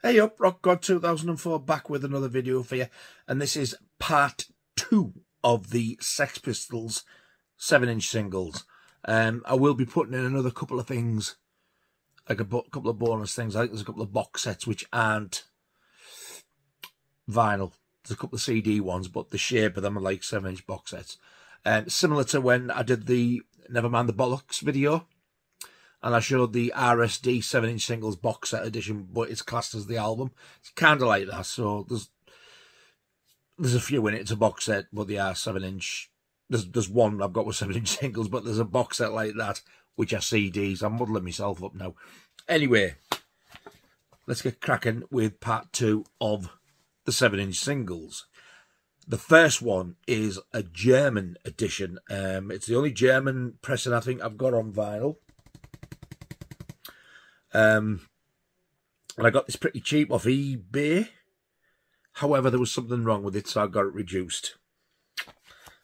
Hey up, Rock God 2004 back with another video for you, and this is part 2 of the Sex Pistols 7-inch singles. I will be putting in another couple of things, like a couple of bonus things. I think there's a couple of box sets which aren't vinyl. There's a couple of CD ones, but the shape of them are like 7-inch box sets. Similar to when I did the Nevermind the Bollocks video, and I showed the RSD 7-inch singles box set edition, but it's classed as the album. It's kind of like that, so there's a few in it. It's a box set, but they are 7-inch. There's one I've got with 7-inch singles, but there's a box set like that, which are CDs. I'm muddling myself up now. Anyway, let's get cracking with part 2 of the 7-inch singles. The first one is a German edition. It's the only German pressing I think I've got on vinyl. And I got this pretty cheap off eBay. However, there was something wrong with it, so I got it reduced.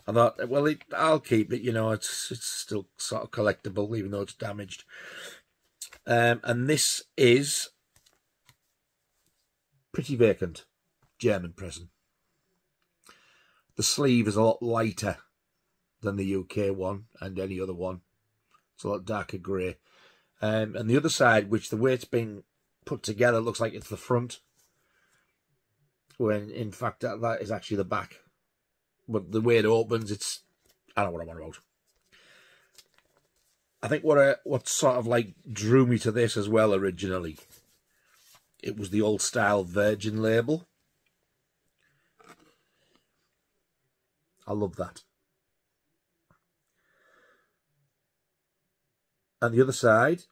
I thought, well, I'll keep it. You know, it's still sort of collectible, even though it's damaged. And this is pretty vacant, German pressing. The sleeve is a lot lighter than the UK one and any other one. It's a lot darker grey. And the other side, which the way it's been put together looks like it's the front, when in fact that is actually the back. But the way it opens, I don't know what I'm on about. I think what sort of like drew me to this as well originally, it was the old style Virgin label. I love that. And the other side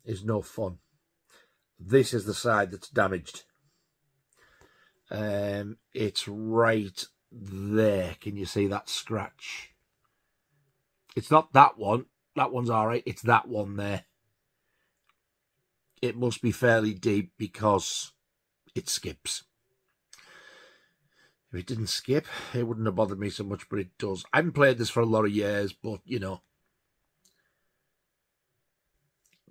is no fun. This is the side that's damaged. It's right there. Can you see that scratch? It's not that one. That one's all right. It's that one there. It must be fairly deep because it skips. If it didn't skip, it wouldn't have bothered me so much, but it does. I haven't played this for a lot of years, but, you know,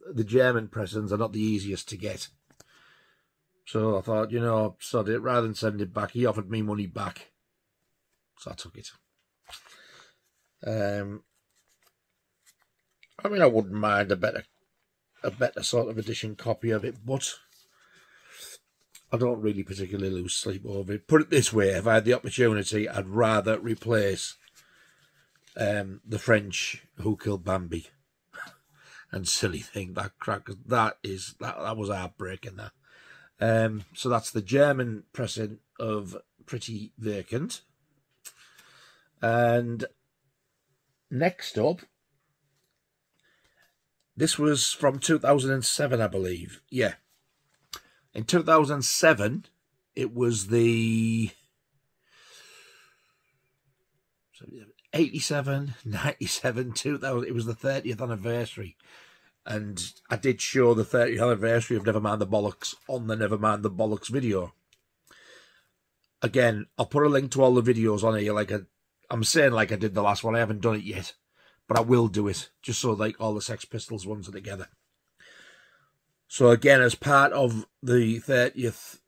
the German pressings are not the easiest to get. So I thought, you know, sod it. Rather than send it back, he offered me money back. So I took it. I mean, I wouldn't mind a better sort of edition copy of it, but I don't really particularly lose sleep over it. Put it this way, if I had the opportunity, I'd rather replace the French Who Killed Bambi and Silly Thing, that crack. That was heartbreaking, that. So that's the German pressing of Pretty Vacant. And next up, this was from 2007, I believe. Yeah. In 2007, it was the 87, 97, 2000. It was the 30th anniversary. And I did show the 30th anniversary of Nevermind the Bollocks on the Nevermind the Bollocks video. Again, I'll put a link to all the videos on here. I'm saying like I did the last one. I haven't done it yet. But I will do it. Just so like all the Sex Pistols ones are together. So again, as part of the 30th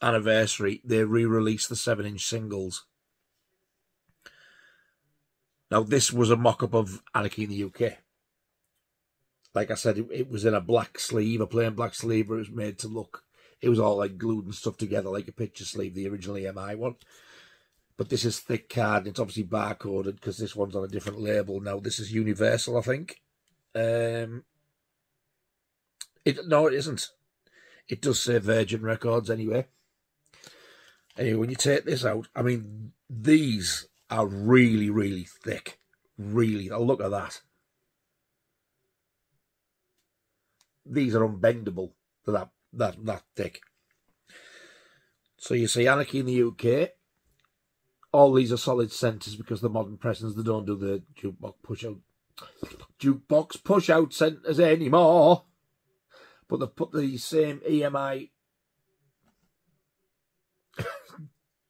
anniversary, they re-released the 7-inch singles. Now, this was a mock-up of Anarchy in the UK. Like I said, it was in a black sleeve, a plain black sleeve, where it was made to look, it was all like glued and stuff together like a picture sleeve, the original EMI one. But this is thick card, and it's obviously barcoded because this one's on a different label. Now, this is Universal, I think. No, it isn't. It does say Virgin Records anyway. Anyway, when you take this out, I mean, these are really, really thick. Really. Oh, look at that. These are unbendable. They're that thick. So you see Anarchy in the UK. All these are solid centres because the modern pressings, they don't do the jukebox push-out centres anymore. But they've put the same EMI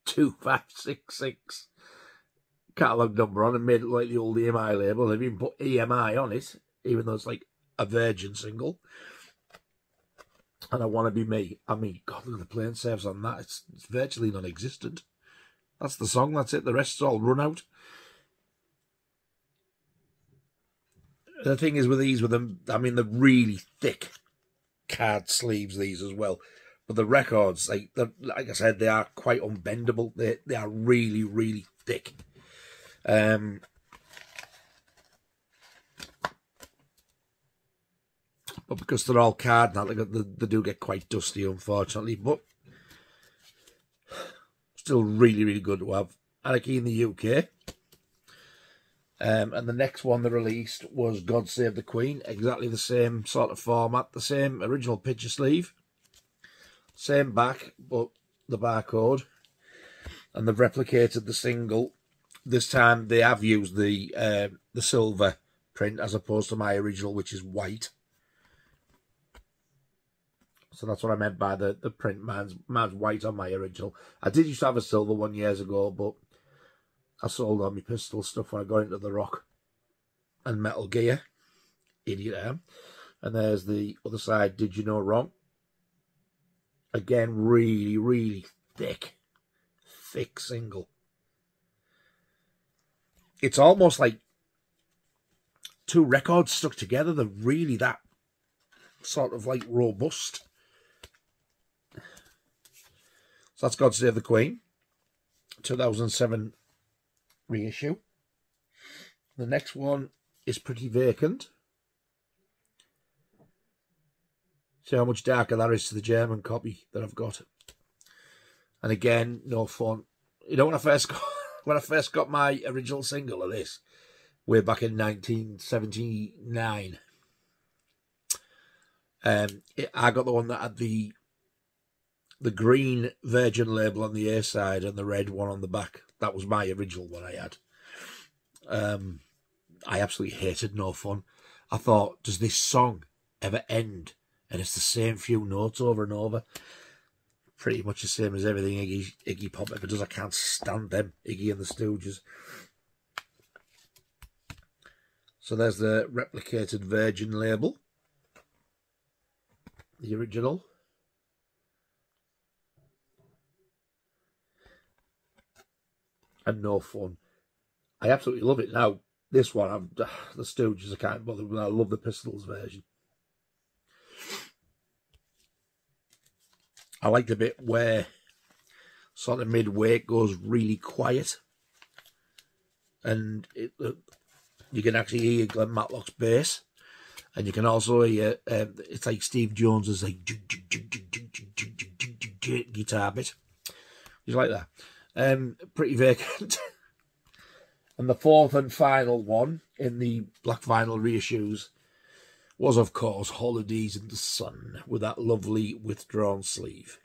2566 catalogue number on and made it like the old EMI label. They've even put EMI on it, even though it's like a Virgin single. And I Want to Be Me. I mean, God, look at the playing saves on that. It's virtually non-existent. That's the song, that's it. The rest's all run out. The thing is with these, with them, I mean, they're really thick card sleeves, these as well. But the records, like I said, they are quite unbendable. They are really, really thick. But because they're all card now, they do get quite dusty, unfortunately. But still really, really good to have. Anarchy in the UK. And the next one they released was God Save the Queen. Exactly the same sort of format. The same original picture sleeve. Same back, but the barcode. And they've replicated the single. This time they have used the silver print as opposed to my original, which is white. So that's what I meant by the print. Mine's white on my original. I did used to have a silver one years ago, but I sold all my pistol stuff when I got into the Rock and Metal Gear. Idiot I am. And there's the other side, Did You Know Wrong? Again, really, really thick single. It's almost like two records stuck together. They're really that sort of like robust. So that's God Save the Queen. 2007 reissue. The next one is Pretty Vacant. See how much darker that is to the German copy that I've got. And again, no fun. You know, when I first got my original single of this, way back in 1979, I got the one that had the green Virgin label on the A side and the red one on the back. That was my original one I had. I absolutely hated No Fun. I thought, does this song ever end? And it's the same few notes over and over. Pretty much the same as everything Iggy Pop ever does. I can't stand them, Iggy and the Stooges. So there's the replicated Virgin label. The original. And No Fun. I absolutely love it. Now, this one, the Stooges, I can't bother with. I love the Pistols version. I like the bit where sort of midway it goes really quiet. And you can actually hear Glenn Matlock's bass. And you can also hear, it's like Steve Jones's like guitar bit. You like that? Pretty Vacant. And the fourth and final one in the black vinyl reissues was, of course, Holidays in the Sun with that lovely withdrawn sleeve.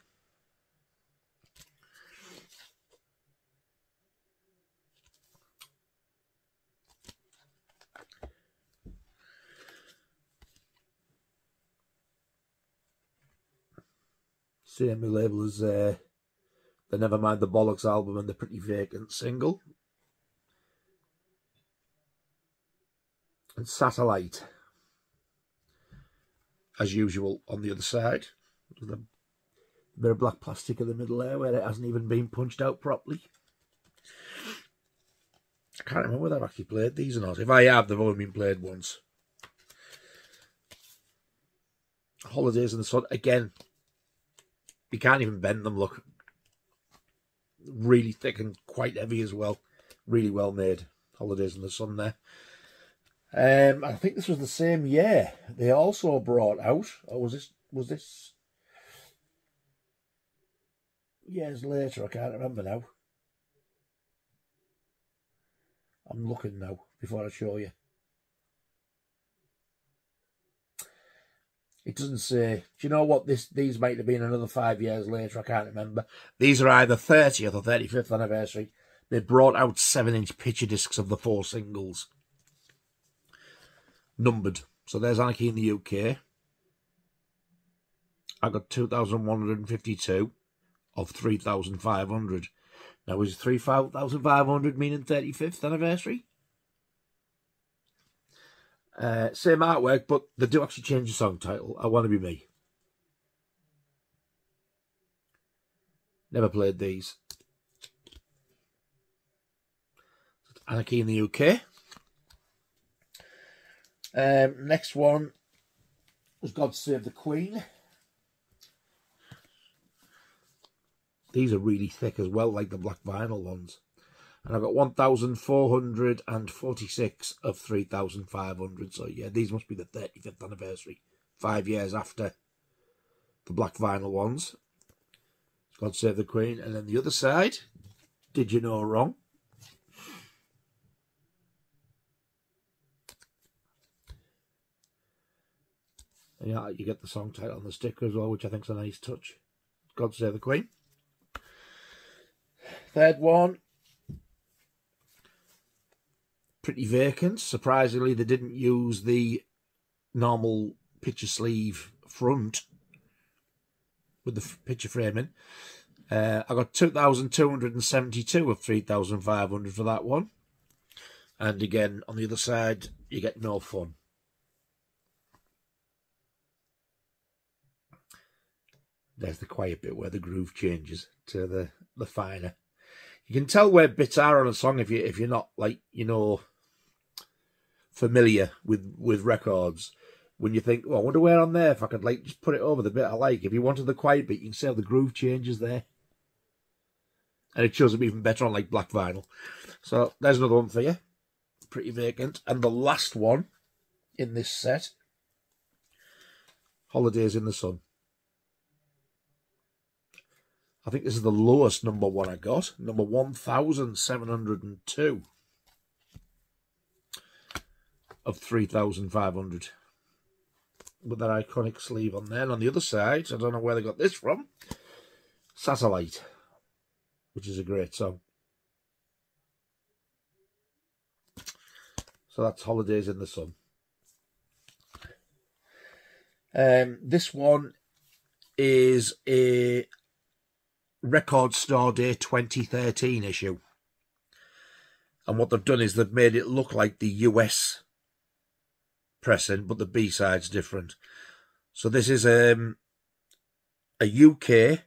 Same label as the Nevermind the Bollocks album and the Pretty Vacant single. And Satellite, as usual, on the other side. With a bit of black plastic in the middle there where it hasn't even been punched out properly. I can't remember whether I've actually played these or not. If I have, they've only been played once. Holidays in the Sun. Again, you can't even bend them, look. Really thick and quite heavy as well. Really well made. Holidays in the Sun there. I think this was the same year. They also brought out, or was this years later? I can't remember now. I'm looking now before I show you. It doesn't say. Do you know what? These might have been another 5 years later. I can't remember. These are either 30th or 35th anniversary. They brought out 7-inch picture discs of the 4 singles. Numbered. So there's Anarchy in the UK. I got 2,152 of 3,500. Now, is 3,500 meaning 35th anniversary? Same artwork, but they do actually change the song title. I Want to Be Me. Never played these. Anarchy in the UK. Next one was God Save the Queen. These are really thick as well, like the black vinyl ones. And I've got 1,446 of 3,500. So yeah, these must be the 35th anniversary. 5 years after the black vinyl ones. God Save the Queen. And then the other side, Did You Know Wrong? And yeah, you get the song title on the sticker as well, which I think is a nice touch. God Save the Queen. Third one, Pretty Vacant. Surprisingly, they didn't use the normal picture sleeve front with the picture framing. I got 2,272 of 3,500 for that one. And again, on the other side, you get No Fun. There's the quiet bit where the groove changes to the finer. You can tell where bits are on a song if you're not, like, you know, familiar with records. When you think, well, I wonder where on there if I could, like, just put it over the bit I like. If you wanted the quiet bit, you can see how the groove changes there. And it shows up even better on, like, black vinyl. So there's another one for you. Pretty Vacant. And the last one in this set, Holidays in the Sun. I think this is the lowest number one I got. Number 1,702 of 3,500. With that iconic sleeve on there. And on the other side, I don't know where they got this from, Satellite, which is a great song. So that's Holidays in the Sun. This one is a Record Store Day 2013 issue. And what they've done is they've made it look like the US pressing, but the B-side's different. So this is a UK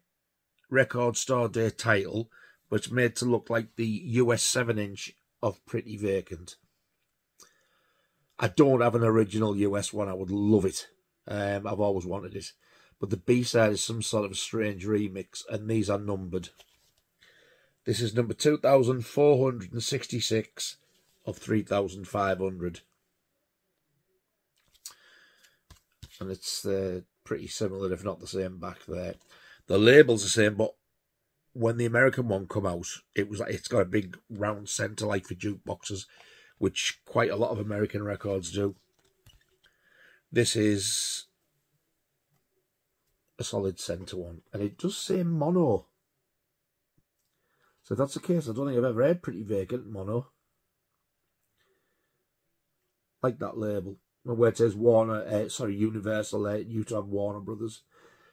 Record Store Day title, but it's made to look like the US 7-inch of Pretty Vacant. I don't have an original US one. I would love it. I've always wanted it. But the B-side is some sort of a strange remix, and these are numbered. This is number 2,466 of 3,500. And it's pretty similar, if not the same, back there. The label's the same, but when the American one come out, it's got a big round centre like for jukeboxes, which quite a lot of American records do. This is a solid centre one, and it does say mono. So if that's the case, I don't think I've ever heard Pretty Vacant mono. Like that label. Where it says Universal, you to have Warner Brothers.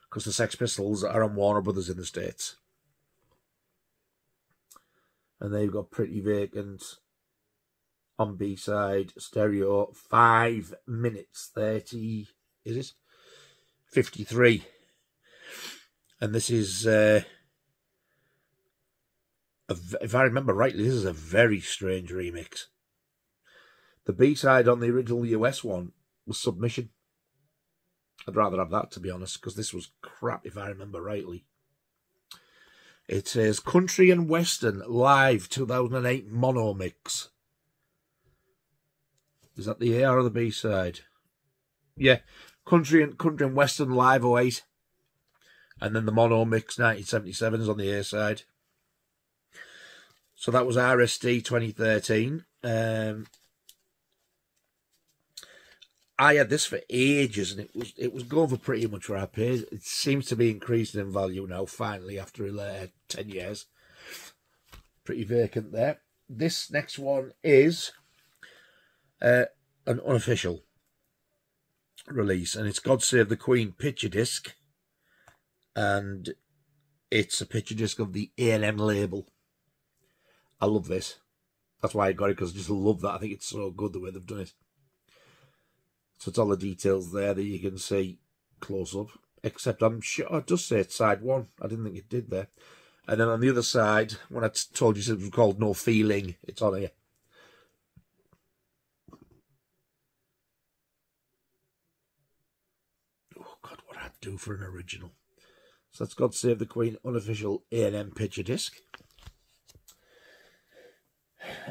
Because the Sex Pistols are on Warner Brothers in the States. And they've got Pretty Vacant on B-side, stereo, 5 minutes 30, is it? 53. And this is, if I remember rightly, this is a very strange remix. The B-side on the original US one was Submission. I'd rather have that, to be honest, because this was crap, if I remember rightly. It says Country and Western Live 2008 Mono Mix. Is that the A or the B-side? Yeah, Country and Western Live 08. And then the Mono Mix 1977 is on the A side. So that was RSD 2013. I had this for ages, and it was going for pretty much what I paid. It seems to be increasing in value now, finally, after 10 years. Pretty Vacant there. This next one is an unofficial release, and it's God Save the Queen picture disc, and it's a picture disc of the A&M label. I love this. That's why I got it, because I just love that. I think it's so good the way they've done it. So it's all the details there that you can see close up. Except I'm sure it does say it's side 1. I didn't think it did there. And then on the other side, when I told you it was called No Feeling, it's on here. Oh, God, what I'd do for an original. So that's God Save the Queen unofficial A&M picture disc.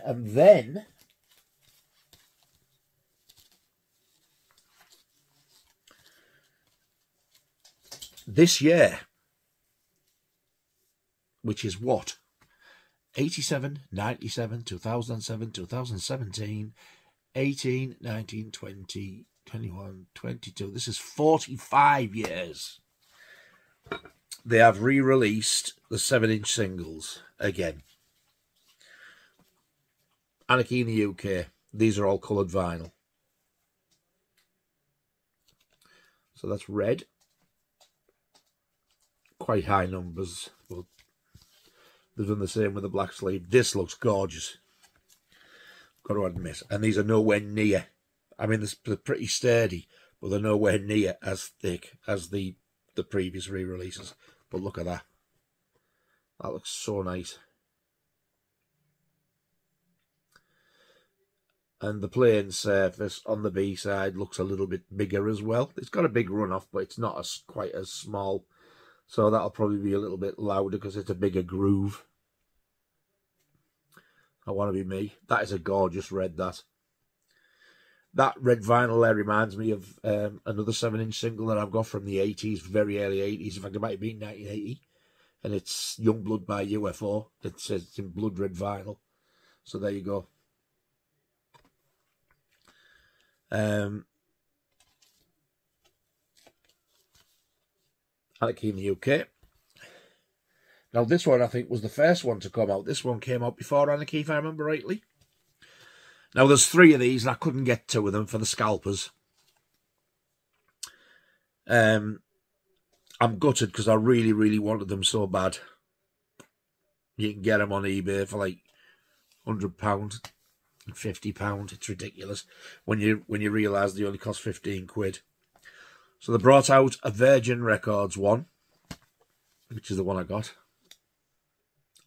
And then this year, which is what? 87, 97, 2007, 2017, 18, 19, 20, 21, 22. This is 45 years. They have re-released the 7-inch singles again. Anarchy in the UK. These are all coloured vinyl. So that's red. Quite high numbers, but they've done the same with the black sleeve. This looks gorgeous, got to admit. And these are nowhere near, I mean, they're pretty sturdy, but they're nowhere near as thick as the previous re-releases. But look at that. That looks so nice. And the plain surface on the B side looks a little bit bigger as well. It's got a big runoff, but it's not quite as small. So that'll probably be a little bit louder because it's a bigger groove. I want to be me. That is a gorgeous red, that. That red vinyl there reminds me of another 7-inch single that I've got from the 80s, very early 80s. In fact, it might have been 1980. And it's Young Blood by UFO. It's in blood red vinyl. So there you go. Anarchy in the UK. Now this one I think was the first one to come out. This one came out before Anarchy, if I remember rightly. Now there's 3 of these and I couldn't get 2 of them for the scalpers. I'm gutted because I really, really wanted them so bad. You can get them on eBay for like £100 and £50. It's ridiculous when you realise they only cost 15 quid. So they brought out a Virgin Records one, which is the one I got,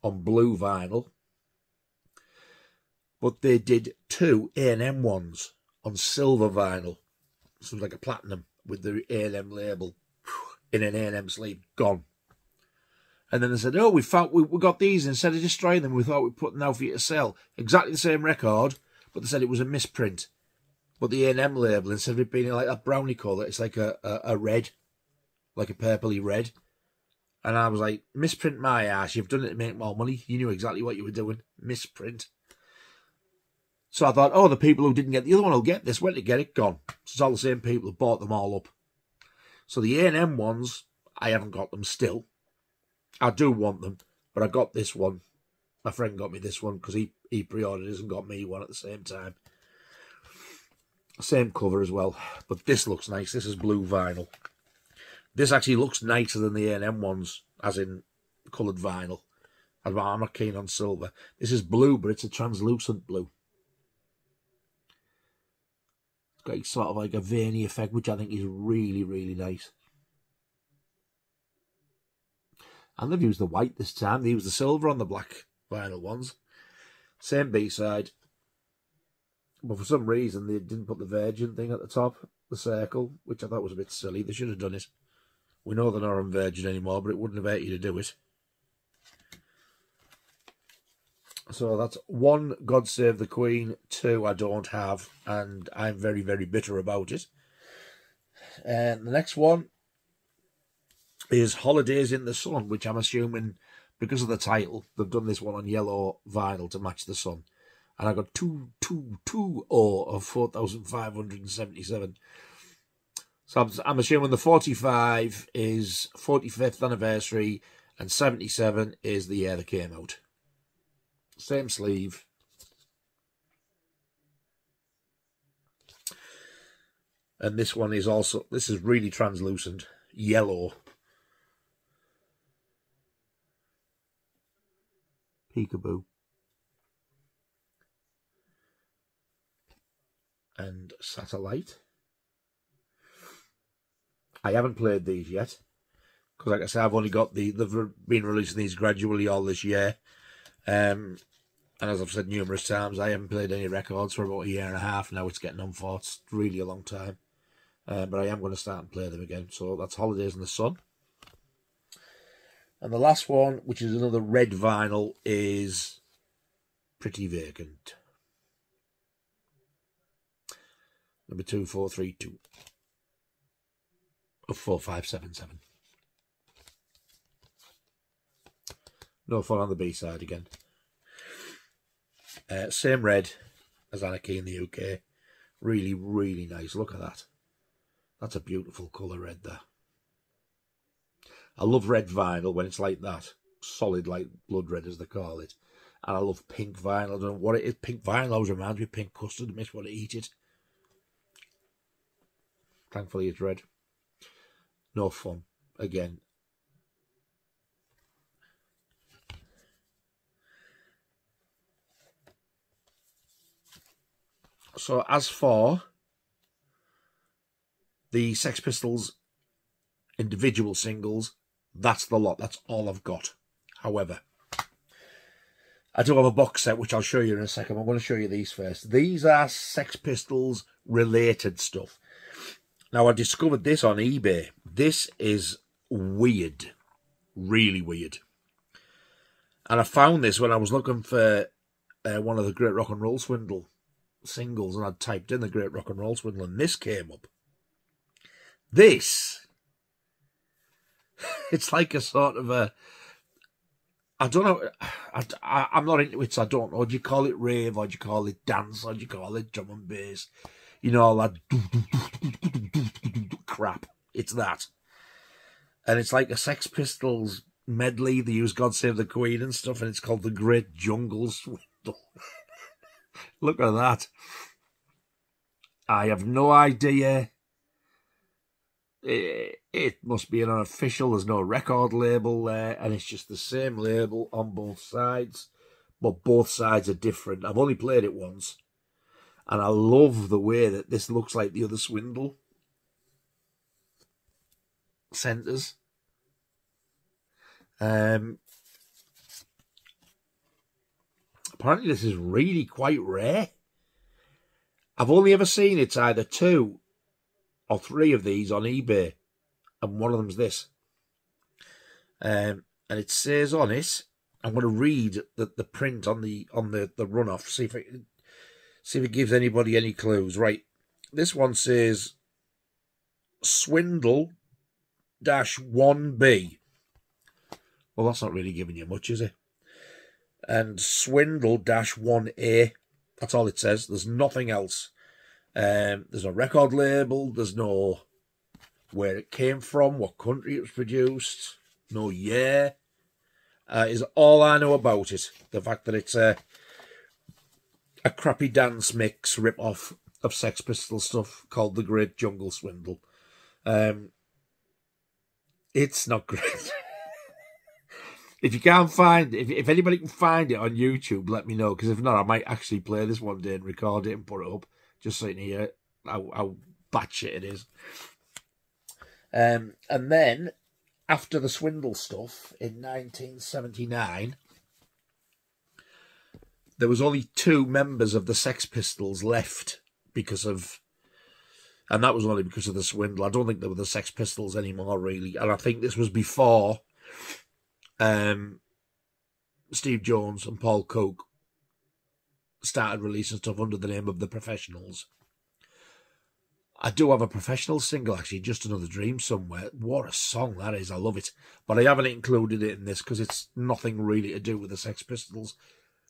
on blue vinyl. But they did 2 A&M ones on silver vinyl. So it was like a platinum with the A&M label in an A&M sleeve, gone. And then they said, oh, we got these. Instead of destroying them, we thought we'd put them out for you to sell. Exactly the same record, but they said it was a misprint. But the A&M label, instead of it being like that brownie colour, it's like a red, like a purpley red. And I was like, misprint my ass. You've done it to make more money. You knew exactly what you were doing. Misprint. So I thought, oh, the people who didn't get the other one will get this. Went to get it, gone. So it's all the same people who bought them all up. So the A&M ones, I haven't got them still. I do want them, but I got this one. My friend got me this one because he pre-ordered his and got me one at the same time. Same cover as well, but this looks nice. This is blue vinyl. This actually looks nicer than the A&M ones, as in coloured vinyl. I'm not keen on silver. This is blue, but it's a translucent blue. It's got sort of like a veiny effect, which I think is really, really nice. And they've used the white this time. They used the silver on the black vinyl ones. Same B-side. But for some reason, they didn't put the Virgin thing at the top, the circle, which I thought was a bit silly. They should have done it. We know they're not on Virgin anymore, but it wouldn't have hurt you to do it. So that's 1, God Save the Queen. 2, I don't have, and I'm very, very bitter about it. And the next one is Holidays in the Sun, which I'm assuming, because of the title, they've done this one on yellow vinyl to match the sun. And I got 220 of 4,577. So I'm assuming the 45 is 45th anniversary and 77 is the year that came out. Same sleeve. And this one is also, this is really translucent, yellow. Peekaboo. And Satellite. I haven't played these yet, because like I say, I've only got they've been releasing these gradually all this year. And as I've said numerous times, I haven't played any records for about a year and a half now. It's getting on for, it's really a long time. But I am going to start and play them again. So that's Holidays in the Sun. And the last one, which is another red vinyl, is Pretty Vacant. Number 2432 of 4577. No fun on the B-side again. Same red as Anarchy in the UK. Really, really nice. Look at that. That's a beautiful colour red there. I love red vinyl when it's like that. Solid, like blood red as they call it. And I love pink vinyl. I don't know what it is. Pink vinyl always reminds me of pink custard. It makes me want to eat it. Thankfully it's red. No fun. Again. So as for the Sex Pistols individual singles, that's the lot. That's all I've got. However, I do have a box set, which I'll show you in a second. I'm going to show you these first. These are Sex Pistols related stuff. Now, I discovered this on eBay. This is weird. Really weird. And I found this when I was looking for one of the Great Rock and Roll Swindle singles, and I typed in the Great Rock and Roll Swindle, and this came up. This, it's like a sort of a, I don't know, I'm not into it, so I don't know. Do you call it rave, or do you call it dance, or do you call it drum and bass? You know, all that crap. It's that. And it's like a Sex Pistols medley. They use God Save the Queen and stuff, and it's called the Great Jungle Swindle. Look at that. I have no idea. It must be an unofficial. There's no record label there, and it's just the same label on both sides, but both sides are different. I've only played it once, and I love the way that this looks like the other Swindle centres. Apparently this is really quite rare. I've only ever seen it's either 2 or 3 of these on eBay, and one of them's this. And it says on it, I'm going to read the print on the runoff, see if it gives anybody any clues. Right, this one says Swindle -1B. Well, that's not really giving you much, is it? And Swindle -1A. That's all it says. There's nothing else. There's no record label. There's no where it came from, what country it was produced, no year. Is all I know about it. The fact that it's a crappy dance mix rip-off of Sex Pistols stuff called The Great Jungle Swindle. It's not great. If you can't find it, if anybody can find it on YouTube, let me know. Because if not, I might actually play this one day and record it and put it up. Just so you can hear how batshit it is. And then, after the Swindle stuff, in 1979, there was only 2 members of the Sex Pistols left because of... And that was only because of the Swindle. I don't think they were the Sex Pistols anymore, really. And I think this was before... Steve Jones and Paul Cook started releasing stuff under the name of The Professionals. I do have a Professional single, actually, Just Another Dream somewhere. What a song that is. I love it. But I haven't included it in this because it's nothing really to do with the Sex Pistols.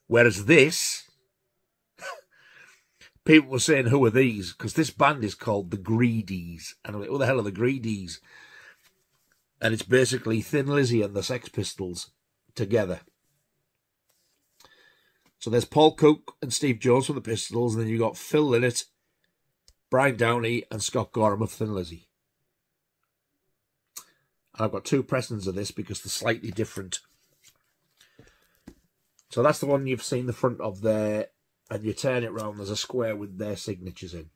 Whereas this, people were saying, who are these? Because this band is called The Greedies. And I'm like, who the hell are The Greedies? And it's basically Thin Lizzy and the Sex Pistols together. So there's Paul Cook and Steve Jones from the Pistols, and then you've got Phil Lynott, Brian Downey, and Scott Gorham of Thin Lizzy. And I've got 2 pressings of this because they're slightly different. So that's the one you've seen the front of there, and you turn it round, there's a square with their signatures in.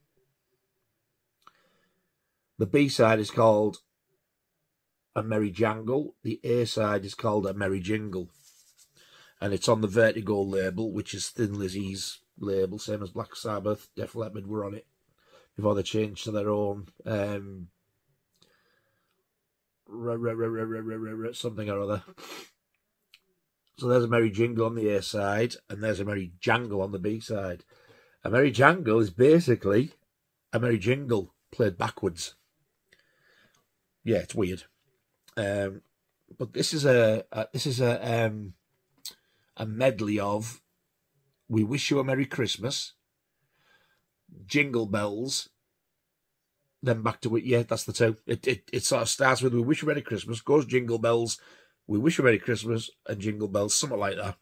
The B-side is called A Merry Jangle. The A-side is called A Merry Jingle. And it's on the Vertigo label, which is Thin Lizzy's label, same as Black Sabbath. Def Leppard were on it before they changed to their own something or other. So there's A Merry Jingle on the A-side, and there's A Merry Jangle on the B-side. A Merry Jangle is basically A Merry Jingle played backwards. Yeah, it's weird. But this is a medley of We Wish You a Merry Christmas, Jingle Bells, then back to it. Yeah, that's the two. It sort of starts with We Wish You a Merry Christmas, goes Jingle Bells, We Wish You a Merry Christmas, and Jingle Bells, something like that.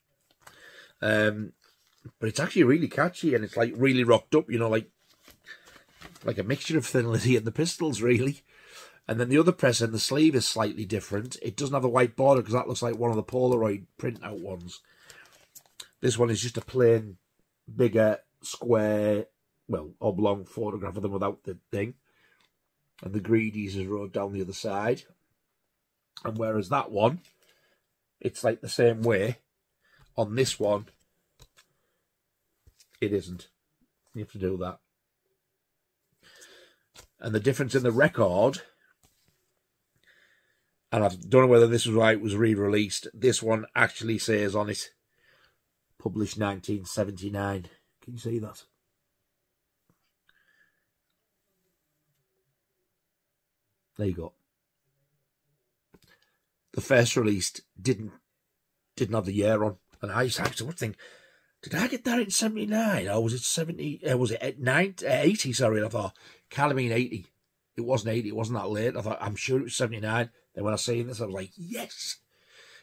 But it's actually really catchy, and it's like really rocked up, you know, like a mixture of Thin Lizzy and the Pistols, really. And then the other press in the sleeve is slightly different. It doesn't have the white border because that looks like one of the Polaroid printout ones. This one is just a plain, bigger, square, well, oblong photograph of them without the thing. And the Greedies is wrote down the other side. And whereas that one, it's like the same way. On this one, it isn't. You have to do that. And the difference in the record, and I don't know whether this was why it was re-released, this one actually says on it, published 1979. Can you see that? There you go. The first released didn't have the year on. And I used to think, did I get that in 79? Or was it 70? Was it 80? Sorry, I thought, can't have been 80. It wasn't 80. It wasn't that late. I thought, I'm sure it was 79. Then when I seen this, I was like, yes.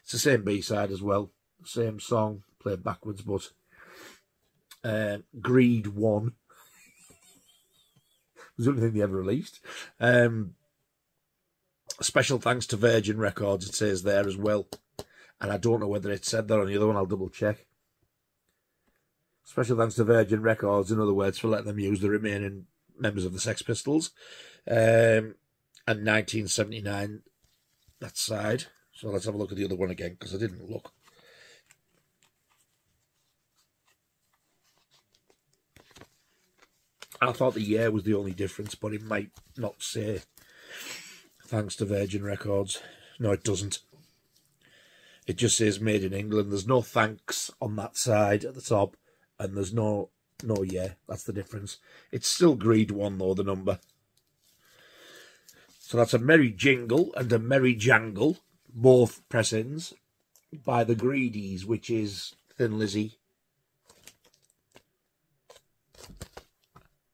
It's the same B-side as well. Same song, played backwards, but Greed 1 was the only thing they ever released. Special thanks to Virgin Records, it says there as well. And I don't know whether it said that on the other one. I'll double check. Special thanks to Virgin Records, in other words, for letting them use the remaining members of the Sex Pistols. And 1979, that side. So let's have a look at the other one again, because I didn't look. I thought the year was the only difference, but it might not say thanks to Virgin Records. No, it doesn't. It just says made in England. There's no thanks on that side at the top, and there's no year. That's the difference. It's still Greed 1 though, the number. So that's A Merry Jingle and A Merry Jangle, both press-ins by the Greedies, which is Thin Lizzy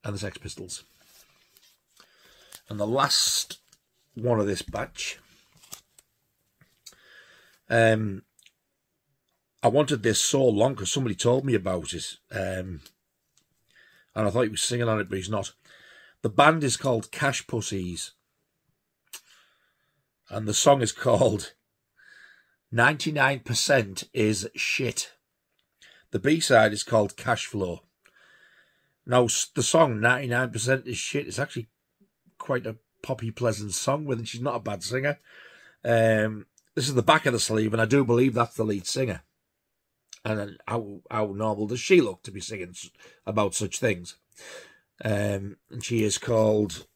and the Sex Pistols. And the last one of this batch, I wanted this so long because somebody told me about it, and I thought he was singing on it, but he's not. The band is called Cash Pussies, and the song is called 99% is Shit. The B-side is called Cash Flow. Now, the song 99% is Shit is actually quite a poppy, pleasant song, with she's not a bad singer. This is the back of the sleeve, and I do believe that's the lead singer. And then how normal does she look to be singing about such things? And she is called,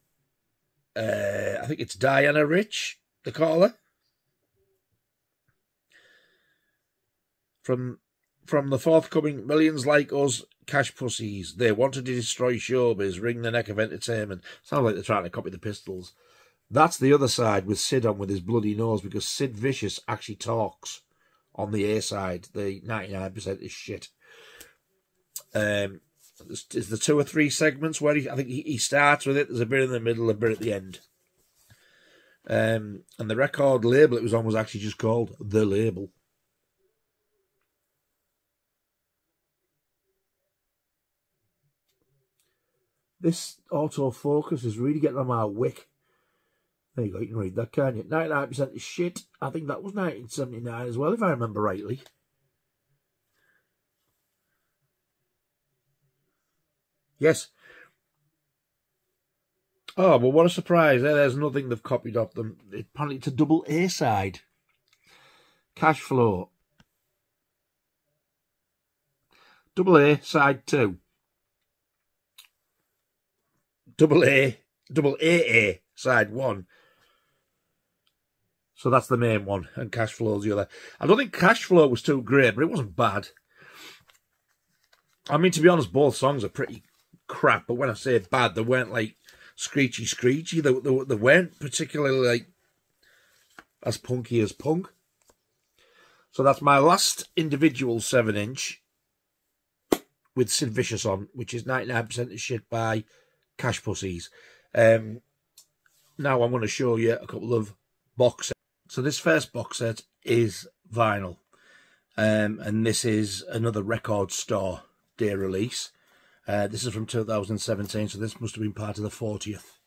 I think it's Diana Rich, they call her. From the forthcoming Millions Like Us, Cash Pussies. They wanted to destroy showbiz, wring the neck of entertainment. Sounds like they're trying to copy the Pistols. That's the other side with Sid on with his bloody nose, because Sid Vicious actually talks on the A side. The 99% is shit. Is the 2 or 3 segments where I think he starts with it. There's a bit in the middle, a bit at the end. And the record label it was on was actually just called The Label. This autofocus is really getting on my wick. There you go, you can read that, can't you? 99% is shit. I think that was 1979 as well, if I remember rightly. Yes. Oh, but what a surprise. There's nothing they've copied off them. Apparently it's a double A side. Cash Flow. Double A, side 2. Double AA, side 1. So that's the main one, and Cash Flow's the other. I don't think Cash Flow was too great, but it wasn't bad. I mean, to be honest, both songs are pretty crap, but when I say bad, they weren't like screechy. They weren't particularly like as punky as punk. So that's my last individual 7-inch with Sid Vicious on, which is 99% of shit by Cash Pussies. Now I'm going to show you a couple of box sets. So this first box set is vinyl, and this is another Record Store Day release. This is from 2017, so this must have been part of the 40th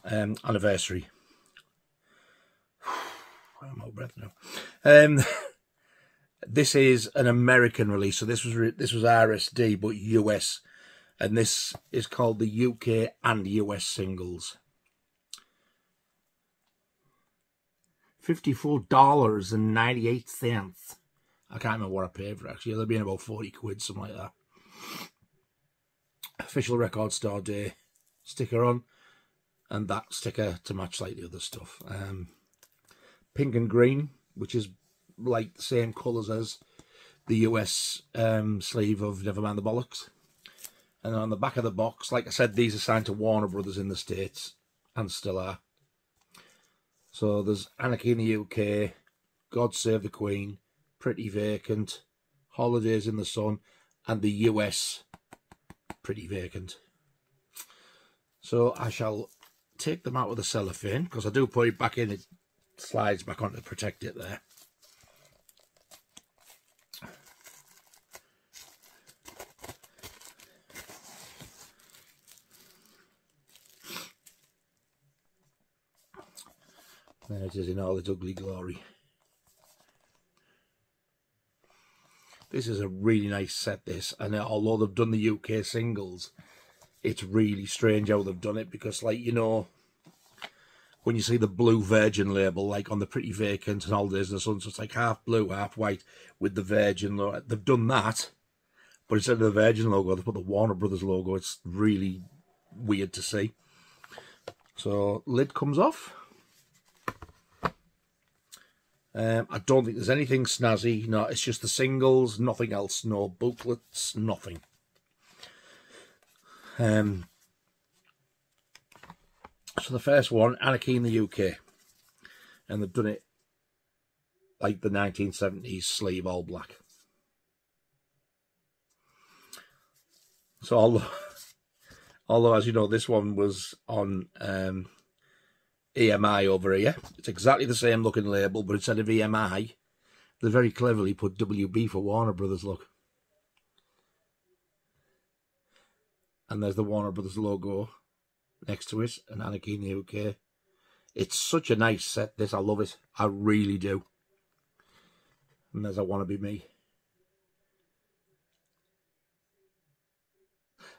anniversary. I'm out of breath now. This is an American release, so this was RSD but US, and this is called the UK and US singles. $54.98. I can't remember what I paid for it, actually. They'll be in about 40 quid, something like that. Official Record Store Day sticker on, and that sticker to match like the other stuff. Pink and green, which is like the same colours as the US sleeve of Nevermind the Bollocks. And on the back of the box, like I said, these are signed to Warner Brothers in the States, and still are. So there's Anarchy in the UK, God Save the Queen, Pretty Vacant, Holidays in the Sun, and the US Pretty Vacant. So I shall take them out with the cellophane, because I do put it back in, it slides back on to protect it there. There it is in all its ugly glory. This is a really nice set, this, and although they've done the UK singles, it's really strange how they've done it, because, like, you know, when you see the Blue Virgin label, like on the Pretty Vacant and Holidays in the Sun, so it's like half blue, half white with the Virgin logo. They've done that, but instead of the Virgin logo, they put the Warner Brothers logo. It's really weird to see. So, lid comes off. I don't think there's anything snazzy. No, it's just the singles, nothing else. No booklets, nothing. So the first one, Anarchy in the UK, and they've done it like the 1970s sleeve, all black. So although as you know, this one was on EMI over here. It's exactly the same looking label, but instead of EMI, they very cleverly put WB for Warner Brothers, look. And there's the Warner Brothers logo next to it, and Anarchy in the UK. It's such a nice set, this. I love it. I really do. And there's I Wanna Be Me.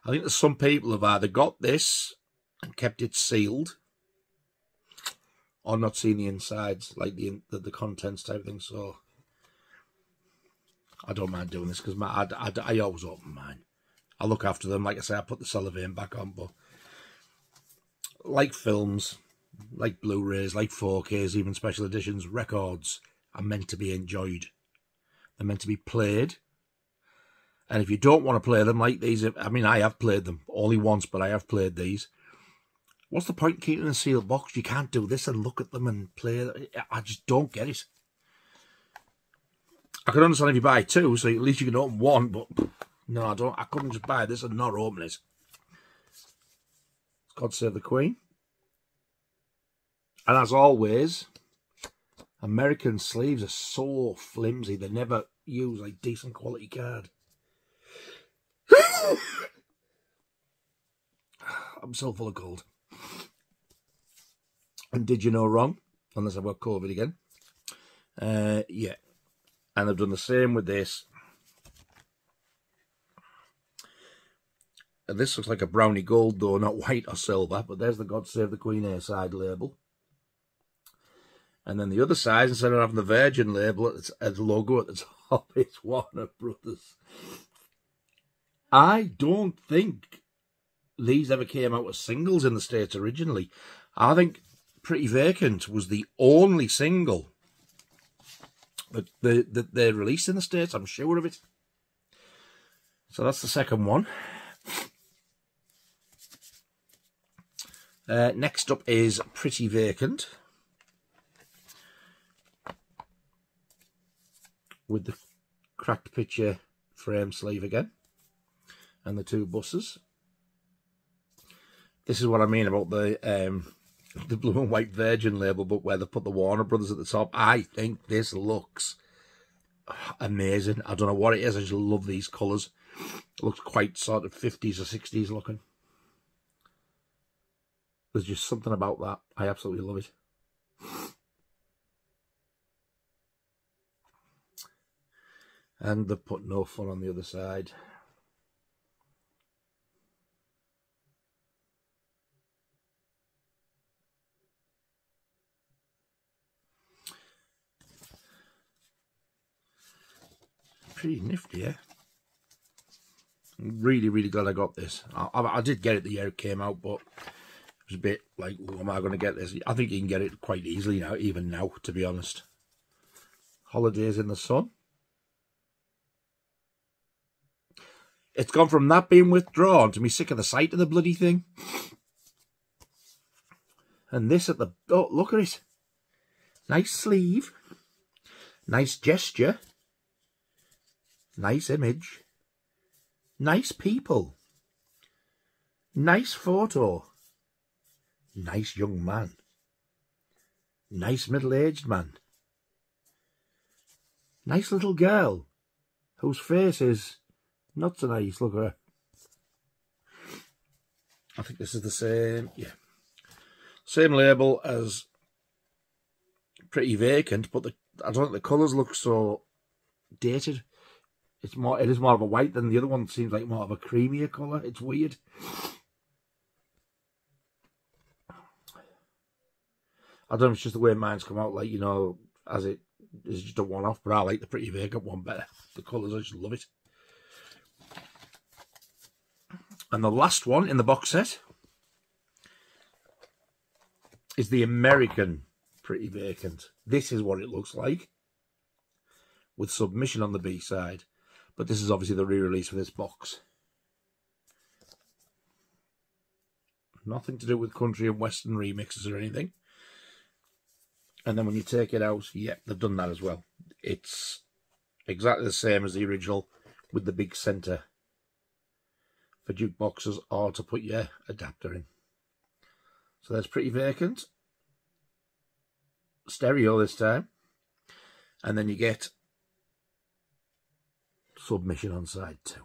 I think that some people have either got this and kept it sealed, or not seen the insides, like the contents type thing. So I don't mind doing this, because I always open mine. I look after them. Like I say, I put the cellophane back on, but like films, like Blu-rays, like 4Ks, even special editions, records are meant to be enjoyed. They're meant to be played. And if you don't want to play them like these, I mean, I have played them only once, but I have played these. What's the point in keeping a sealed box? You can't do this and look at them and play. I just don't get it. I can understand if you buy two, so at least you can open one, but no, I don't. I couldn't just buy this and not open it. God Save the Queen. And as always, American sleeves are so flimsy. They never use like decent quality card. I'm so full of cold. And did you know wrong? Unless I've got COVID again. Yeah. And I've done the same with this. This looks like a brownie gold though, not white or silver, but there's the God Save the Queen A side label. And then the other side, instead of having the Virgin label, it's a logo at the top, it's Warner Brothers. I don't think these ever came out as singles in the States originally. I think Pretty Vacant was the only single that they released in the States, I'm sure of it. So that's the second one. Next up is Pretty Vacant, with the cracked picture frame sleeve again, and the two buses. This is what I mean about the blue and white Virgin label, but where they put the Warner Brothers at the top. I think this looks amazing. I don't know what it is, I just love these colours. It looks quite sort of 50s or 60s looking. There's just something about that. I absolutely love it. And they've put No Fun on the other side. Pretty nifty, eh? I'm really, really glad I got this. I did get it the year it came out, but it was a bit like, oh, am I going to get this? I think you can get it quite easily now, even now, to be honest. Holidays in the Sun. It's gone from that being withdrawn to me sick of the sight of the bloody thing. And this at the... Oh, look at it. Nice sleeve. Nice gesture. Nice image. Nice people. Nice photo. Nice young man. Nice middle-aged man. Nice little girl whose face is not so nice. Look at her. I think this is the same. Yeah. Same label as Pretty Vacant, but I don't think the colours look so dated. It is more of a white than the other one. Seems like more of a creamier colour. It's weird. I don't know if it's just the way mine's come out, like, you know, as it is just a one-off, but I like the Pretty Vacant one better. The colours, I just love it. And the last one in the box set is the American Pretty Vacant. This is what it looks like, with Submission on the B-side. But this is obviously the re-release for this box. Nothing to do with country and western remixes or anything. And then when you take it out, yeah, they've done that as well. It's exactly the same as the original, with the big centre for jukeboxes or to put your adapter in. So there's Pretty Vacant. Stereo this time. And then you get Submission on side 2.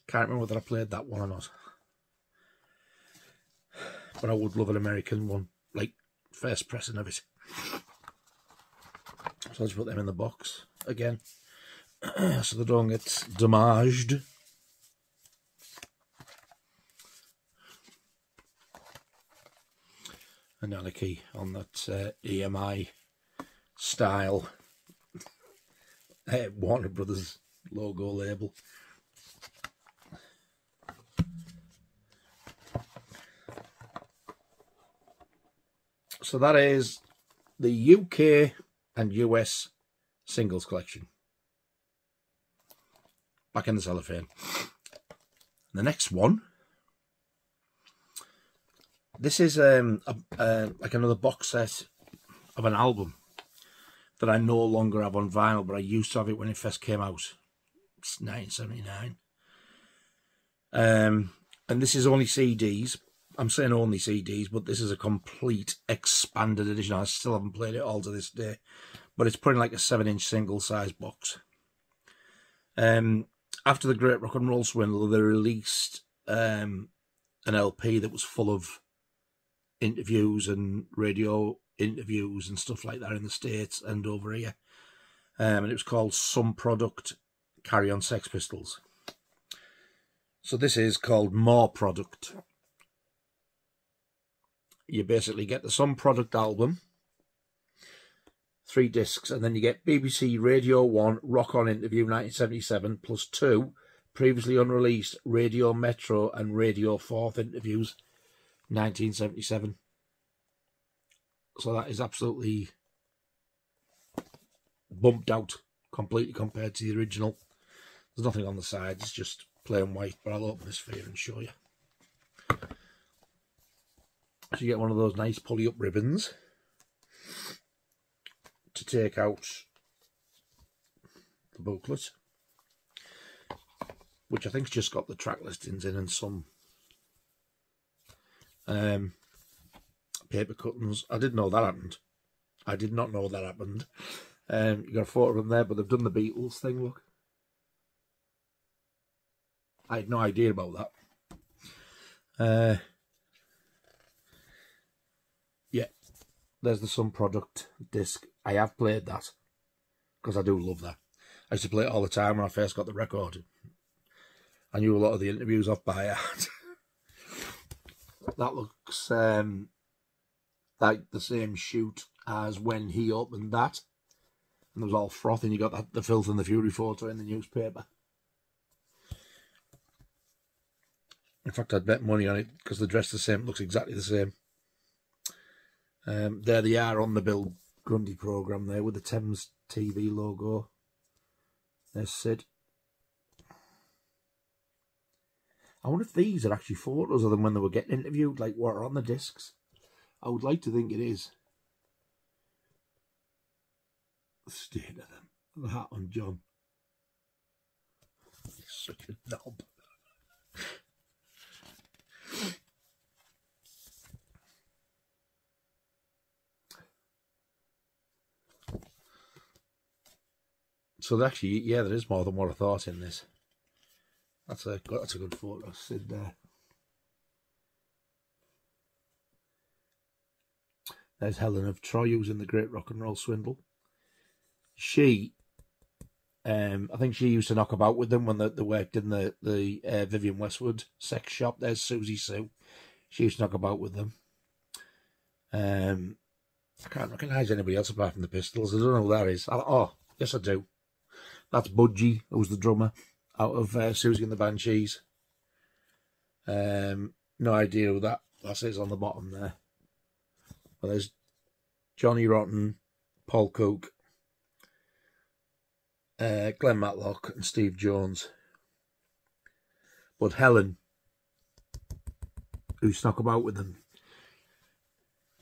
Can't remember whether I played that one or not. But I would love an American one, like first pressing of it. So I'll just put them in the box again, so they don't get damaged. Another key on that EMI style Warner Brothers logo label. So that is the UK and US singles collection. Back in the cellophane. The next one. This is like another box set of an album that I no longer have on vinyl, but I used to have it when it first came out. It's 1979. And this is only CDs. I'm saying only CDs, but this is a complete expanded edition. I still haven't played it all to this day, but it's put in like a 7-inch single size box. After the Great Rock and Roll Swindle, they released an LP that was full of interviews and radio interviews and stuff like that in the States and over here. and it was called Some Product, Carry On Sex Pistols. So this is called More Product. You basically get the Some Product album, 3 discs, and then you get BBC Radio 1 Rock On Interview 1977 plus 2 previously unreleased Radio Metro and Radio 4th interviews 1977. So that is absolutely bumped out completely compared to the original. There's nothing on the sides, it's just plain white, but I'll open this for you and show you. So you get one of those nice pulley up ribbons to take out the booklet, which I think's just got the track listings in and some paper cuttings. I didn't know that happened. I did not know that happened. You got a photo of them there, but they've done the Beatles thing, look. I had no idea about that. Yeah, there's the Some Product disc. I have played that because I do love that. I used to play it all the time when I first got the record. I knew a lot of the interviews off by heart. That looks like the same shoot as when he opened that. And it was all froth, and you got the Filth and the Fury photo in the newspaper. In fact, I'd bet money on it because they're dressed the same. It looks exactly the same. There they are on the Bill Grundy programme there with the Thames TV logo. There's Sid. I wonder if these are actually photos of them when they were getting interviewed, like what are on the discs. I would like to think it is. The state of them. The hat on John. He's such a knob. So actually, yeah, there is more than what I thought in this. That's a good photo, Sid there. There's Helen of Troy using the Great Rock and Roll Swindle. She, I think she used to knock about with them when they worked in the Vivienne Westwood sex shop. There's Susie Sue. She used to knock about with them. I can't recognise anybody else apart from the Pistols. I don't know who that is. Oh, yes I do. That's Budgie, who's the drummer out of Susie and the Banshees. No idea who that is on the bottom there. Well, there's Johnny Rotten, Paul Cook, Glenn Matlock and Steve Jones. But Helen, who snuck about with them,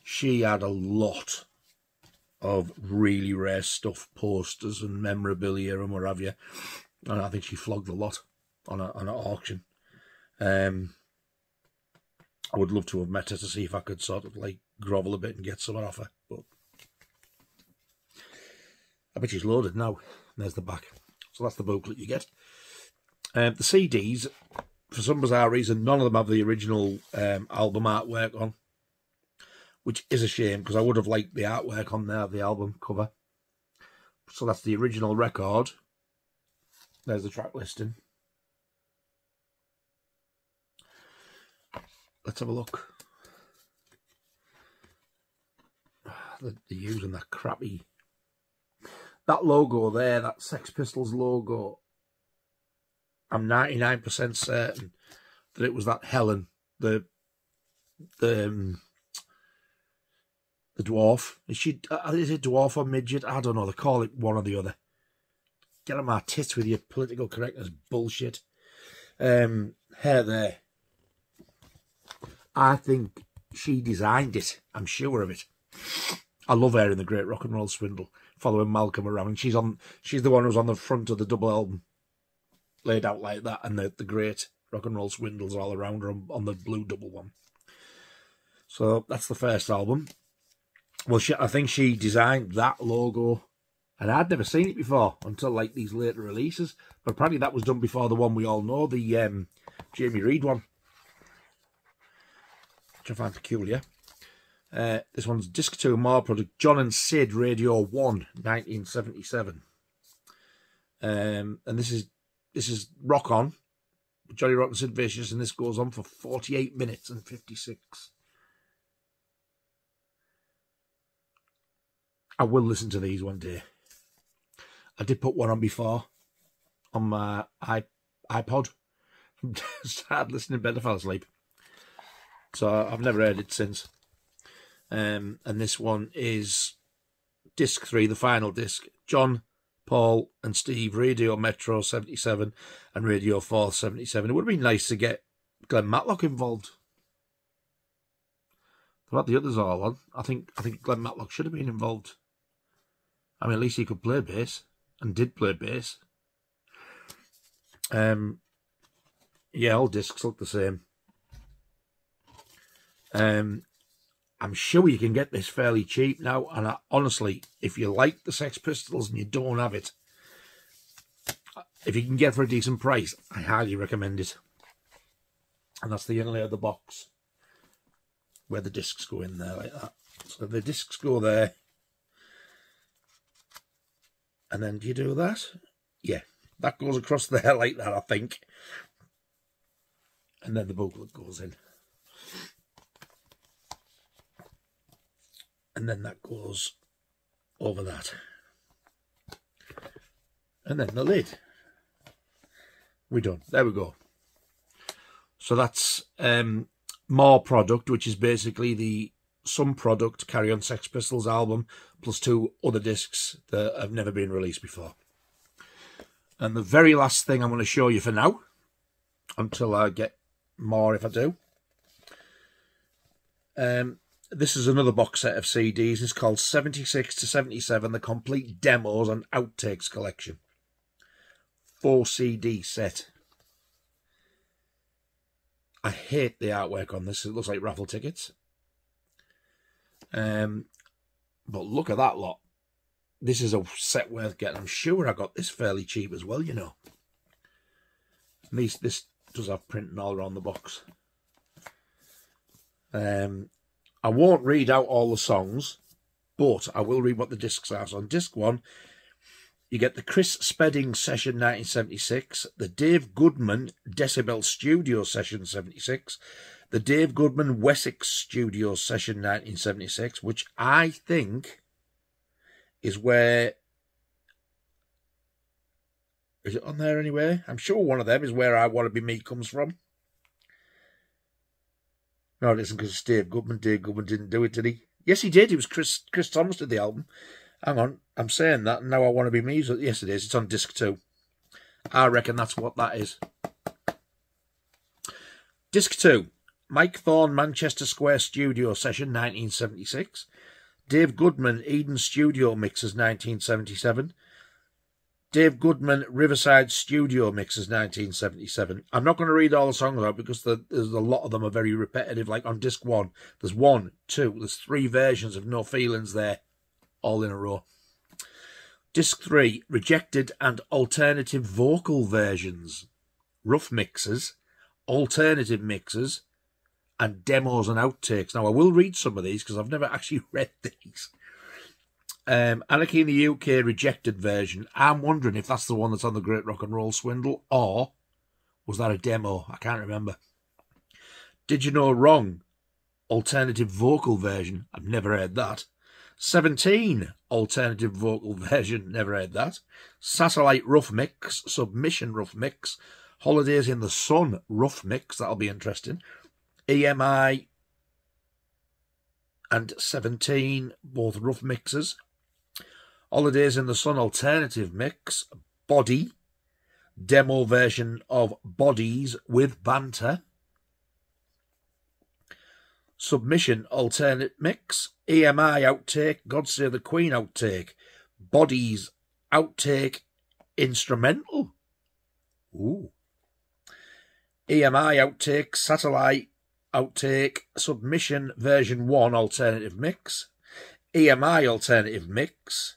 she had a lot of really rare stuff, posters and memorabilia and what have you. And I think she flogged a lot on an auction. I would love to have met her to see if I could sort of like grovel a bit and get someone off her. But I bet she's loaded now. There's the back. So that's the booklet you get. The CDs, for some bizarre reason, none of them have the original album artwork on, which is a shame because I would have liked the artwork on there, the album cover. So that's the original record. There's the track listing. Let's have a look. They're using that crappy... That logo there, that Sex Pistols logo, I'm 99% certain that it was that Helen, the dwarf. Is it dwarf or midget? I don't know. They call it one or the other. Get on my tits with your political correctness bullshit. Hair there. I think she designed it. I'm sure of it. I love her in the Great Rock and Roll Swindle, following Malcolm around. She's the one who's on the front of the double album, laid out like that, and the Great Rock and Roll Swindles all around her on the blue double one. So that's the first album. Well, I think she designed that logo, and I'd never seen it before until like these later releases. But apparently that was done before the one we all know, the Jamie Reid one, which I find peculiar. This one's Disc 2 More Product, John and Sid Radio 1, 1977. And this is Rock On, Johnny Rock and Sid Vicious, and this goes on for 48 minutes and 56. I will listen to these one day. I did put one on before on my iPod. Started listening, better fell asleep. So I've never heard it since. And this one is disc 3, the final disc. John, Paul and Steve, Radio Metro 77 and Radio 4 77. It would have been nice to get Glenn Matlock involved. What the others all on. I think Glenn Matlock should have been involved. I mean, at least he could play bass and did play bass. Yeah, all discs look the same. I'm sure you can get this fairly cheap now, and honestly, if you like the Sex Pistols and you don't have it, if you can get it for a decent price, I highly recommend it. And that's the young lady of the box, where the discs go in there like that. So the discs go there, and then do you do that? Yeah, that goes across there like that, I think. And then the booklet goes in. And then that goes over that. And then the lid. We're done. There we go. So that's more product, which is basically the Some Product Carry On Sex Pistols album, plus 2 other discs that have never been released before. And the very last thing I'm going to show you for now, until I get more if I do. This is another box set of CDs. It's called 76 to 77, the Complete Demos and Outtakes Collection. 4 CD set. I hate the artwork on this. It looks like raffle tickets. But look at that lot. This is a set worth getting. I'm sure I got this fairly cheap as well, you know. At least this does have printing all around the box. I won't read out all the songs, but I will read what the discs are. So on disc 1, you get the Chris Spedding Session 1976, the Dave Goodman Decibel Studio Session 76, the Dave Goodman Wessex Studio Session 1976, which I think is where... Is it on there anyway? I'm sure one of them is where I Want to Be Me comes from. No, it isn't, because it's Dave Goodman. Dave Goodman didn't do it, did he? Yes, he did. It was Chris Thomas did the album. Hang on, I'm saying that, and now I Want to Be Me. Yes, it is. It's on disc 2. I reckon that's what that is. Disc 2. Mike Thorne Manchester Square Studio Session 1976. Dave Goodman Eden Studio Mixes 1977. Dave Goodman Riverside Studio Mixes 1977. I'm not going to read all the songs out because there's a lot of them are very repetitive. Like on disc 1, there's 3 versions of No Feelings there, all in a row. Disc 3, Rejected and Alternative Vocal Versions, Rough Mixes, Alternative Mixes, and Demos and Outtakes. Now, I will read some of these because I've never actually read these. Anarchy in the UK Rejected version. I'm wondering if that's the one that's on the Great Rock and Roll Swindle, or was that a demo? I can't remember. Did You Know Wrong Alternative Vocal version. I've never heard that. 17 Alternative Vocal version. Never heard that. Satellite Rough Mix. Submission Rough Mix. Holidays in the Sun Rough Mix. That'll be interesting. EMI and 17, both rough mixes. Holidays in the Sun Alternative Mix, Body, demo version of Bodies with Banter. Submission Alternate Mix, EMI Outtake, God Save the Queen Outtake, Bodies Outtake Instrumental. Ooh. EMI Outtake, Satellite Outtake, Submission Version 1 Alternative Mix, EMI Alternative Mix,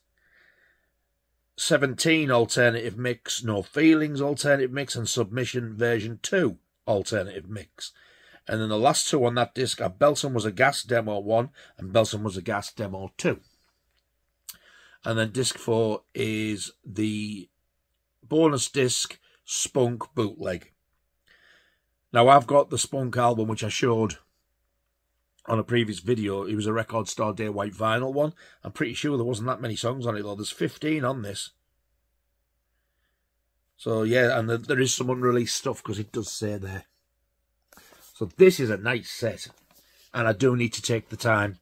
17 Alternative Mix, No Feelings Alternative Mix, and Submission Version 2 Alternative Mix. And then the last 2 on that disc are Belson Was a Gas Demo 1 and Belson Was a Gas Demo 2. And then disc 4 is the bonus disc, Spunk bootleg. Now, I've got the Spunk album, which I showed on a previous video. It was a Record Store Day white vinyl one. I'm pretty sure there wasn't that many songs on it, though. There's 15 on this. So, yeah, and there is some unreleased stuff, because it does say there. So this is a nice set. And I do need to take the time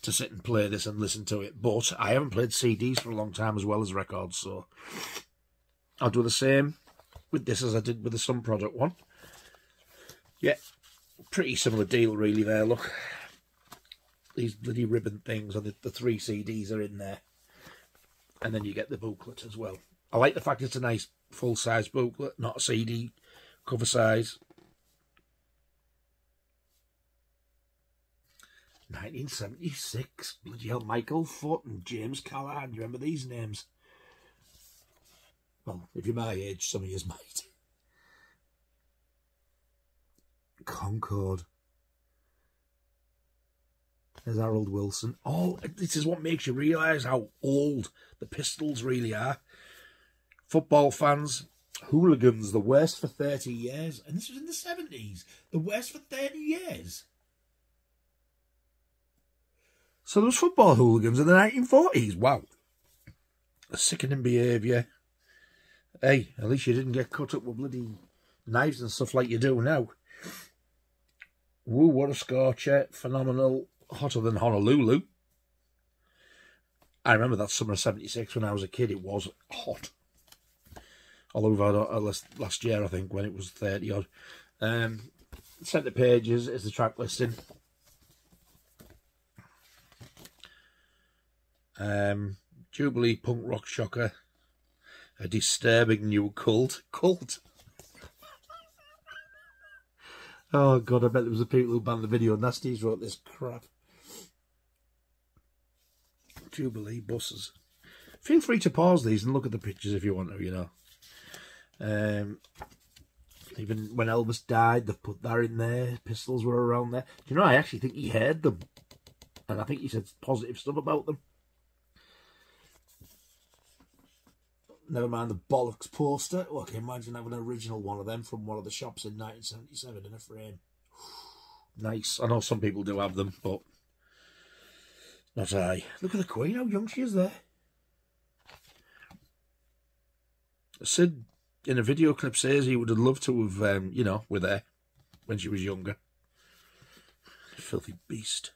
to sit and play this and listen to it. But I haven't played CDs for a long time as well as records, so I'll do the same with this as I did with the Sun Product one. Yeah, pretty similar deal really there, look. These bloody ribbon things, and the 3 CDs are in there. And then you get the booklet as well. I like the fact it's a nice full-size booklet, not a CD cover size. 1976. Bloody hell, Michael Foot and James Callahan. You remember these names? Well, if you're my age, some of you might. Concord. There's Harold Wilson. Oh, this is what makes you realise how old the Pistols really are. Football fans, hooligans, the worst for 30 years. And this was in the 70s. The worst for 30 years. So there was football hooligans in the 1940s. Wow. A sickening behaviour. Hey, at least you didn't get cut up with bloody knives and stuff like you do now. Woo, what a scorcher. Phenomenal. Hotter than Honolulu. I remember that summer of 76 when I was a kid. It was hot. Although we've had last year, I think, when it was 30 odd. Centre pages is the track listing. Jubilee punk rock shocker. A disturbing new cult. Oh God, I bet there was the people who banned the video nasties wrote this crap. Jubilee buses. Feel free to pause these and look at the pictures if you want to, you know. Even when Elvis died, they put that in there. Pistols were around there. Do you know, I actually think he heard them. And I think he said positive stuff about them. Never mind the Bollocks poster. Look, imagine having an original one of them from one of the shops in 1977 in a frame. Nice. I know some people do have them, but not I. Look at the Queen, how young she is there. Sid, in a video clip, says he would have loved to have, you know, with her when she was younger. Filthy beast.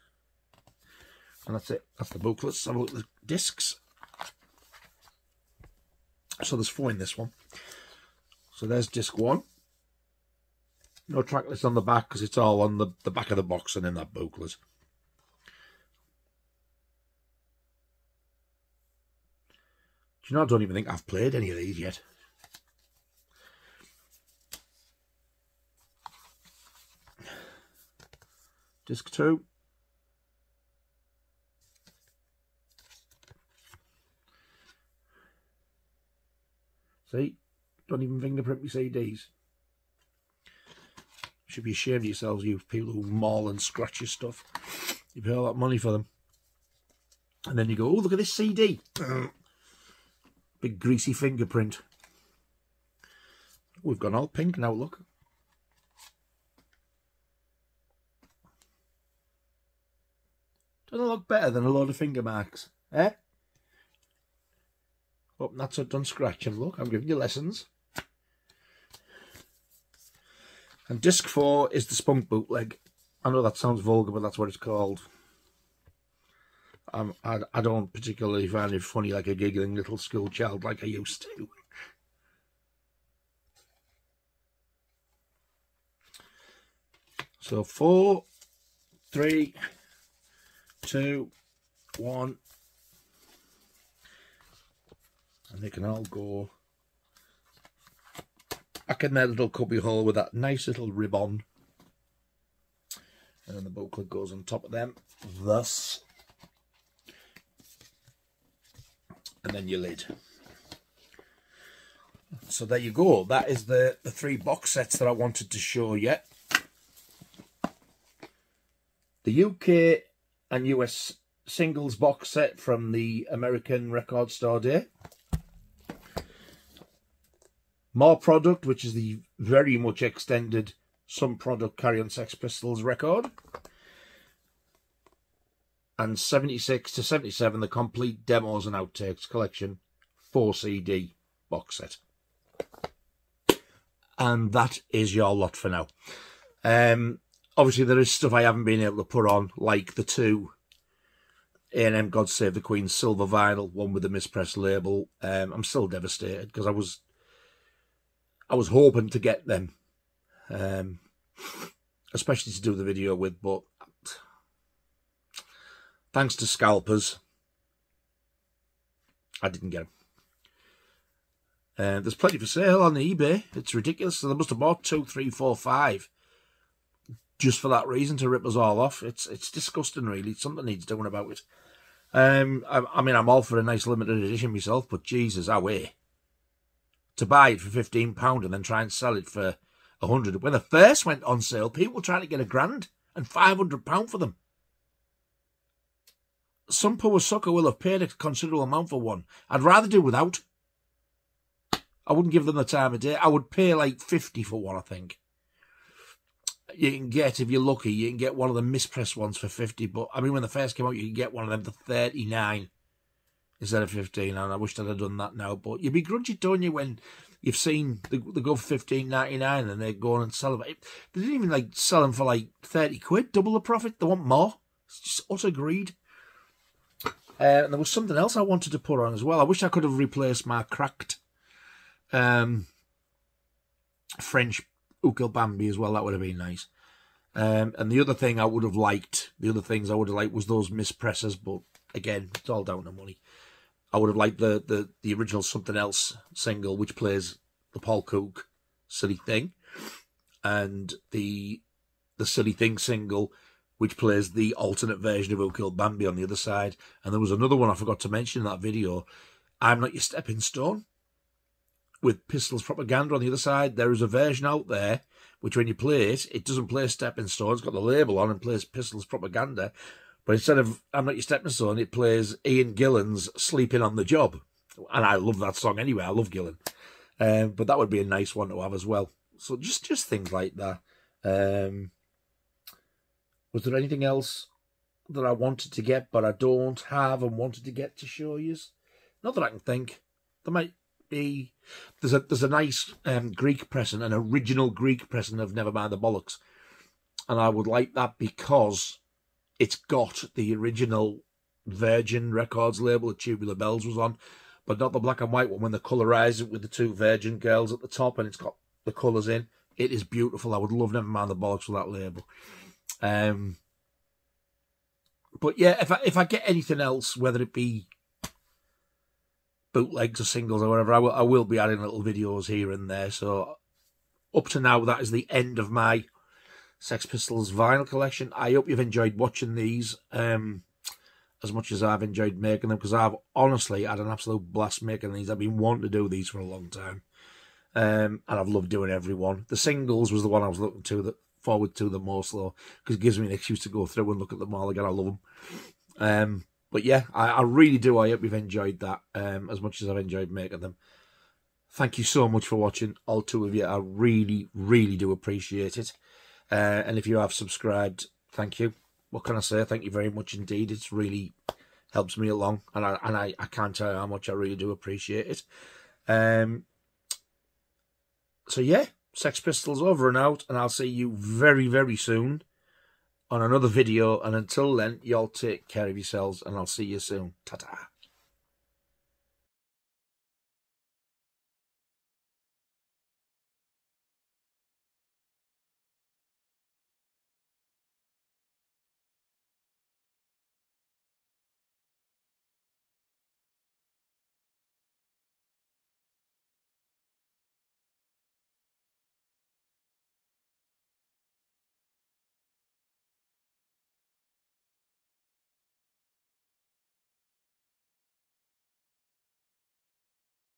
And that's it. That's the booklet. Let's have a look at the discs. So there's 4 in this one. So there's disc 1. No track list on the back because it's all on the back of the box and in that booklet. Do you know, I don't even think I've played any of these yet. Disc 2. See? Don't even fingerprint me CDs. Should be ashamed of yourselves, you people who maul and scratch your stuff. You pay all that money for them. And then you go, oh, look at this CD. Big greasy fingerprint. We've gone all pink now, look. Doesn't it look better than a load of finger marks? Eh? Oh, that's a done scratching. Look, I'm giving you lessons. And disc 4 is the Spunk bootleg. I know that sounds vulgar, but that's what it's called. I don't particularly find it funny like a giggling little school child like I used to. So 4, 3, 2, 1. And they can all go back in their little cubby hole with that nice little ribbon. And then the booklet goes on top of them, thus. And then your lid. So there you go. That is the 3 box sets that I wanted to show you. The UK and US singles box set from the American Record Store Day. More Product, which is the very much extended Some Product Carry On Sex Pistols record. And 76 to 77, the complete Demos and Outtakes collection 4CD box set. And that is your lot for now. Obviously, there is stuff I haven't been able to put on, like the 2 A&M God Save the Queen silver vinyl, one with the mispressed label. I'm still devastated because I was hoping to get them, especially to do the video with, but thanks to scalpers, I didn't get them. There's plenty for sale on eBay. It's ridiculous. So they must have bought 2, 3, 4, 5 just for that reason, to rip us all off. It's disgusting, really. Something needs doing about it. I mean, I'm all for a nice limited edition myself, but Jesus, away. To buy it for £15 and then try and sell it for 100. When they first went on sale, people were trying to get £1,000 and £500 for them. Some poor sucker will have paid a considerable amount for one. I'd rather do without. I wouldn't give them the time of day. I would pay like 50 for one, I think. You can get, if you're lucky, you can get one of the mispressed ones for 50. But, I mean, when they first came out, you could get one of them for 39 instead of 15. And I wish I'd have done that now. But you begrudge it, don't you, when you've seen they go for $15.99 and they're going and sell them. They didn't even, like, sell them for, like, 30 quid, double the profit. They want more. It's just utter greed. And there was something else I wanted to put on as well. I wish I could have replaced my cracked French Ukil Bambi as well. That would have been nice. And the other thing I would have liked, was those mispresses, but again, it's all down to money. I would have liked the original Something Else single, which plays the Paul Cook Silly Thing, and the Silly Thing single, which plays the alternate version of Ukil Bambi on the other side. And there was another one I forgot to mention in that video, I'm Not Your Stepping Stone, with Pistols Propaganda on the other side. There is a version out there which, when you play it, it doesn't play Stepping Stone. It's got the label on and plays Pistols Propaganda. But instead of I'm Not Your Stepping Stone, it plays Ian Gillan's Sleeping on the Job. And I love that song anyway. I love Gillan. But that would be a nice one to have as well. So just things like that. Was there anything else that I wanted to get but I don't have and wanted to get to show you? Not that I can think. There might be. There's a nice Greek pressing, an original Greek pressing of Nevermind the Bollocks, and I would like that because it's got the original Virgin Records label that Tubular Bells was on, but not the black and white one when they colorise it with the 2 Virgin girls at the top and it's got the colours in. It is beautiful. I would love Nevermind the Bollocks with that label. But yeah, if I get anything else, whether it be bootlegs or singles or whatever, I will be adding little videos here and there. So up to now, that is the end of my Sex Pistols vinyl collection. I hope you've enjoyed watching these as much as I've enjoyed making them, because I've honestly had an absolute blast making these. I've been wanting to do these for a long time, and I've loved doing every one. The singles was the one I was looking forward to the most, though, because it gives me an excuse to go through and look at them all again. I love them. But yeah, I really do. I hope you've enjoyed that as much as I've enjoyed making them. Thank you so much for watching, all 2 of you. I really, really do appreciate it. And if you have subscribed, thank you. What can I say? Thank you very much indeed. It's really helps me along, and I can't tell you how much I really do appreciate it. So yeah, Sex Pistols over and out, and I'll see you very, very soon on another video. And until then, y'all take care of yourselves, and I'll see you soon. Ta-ta.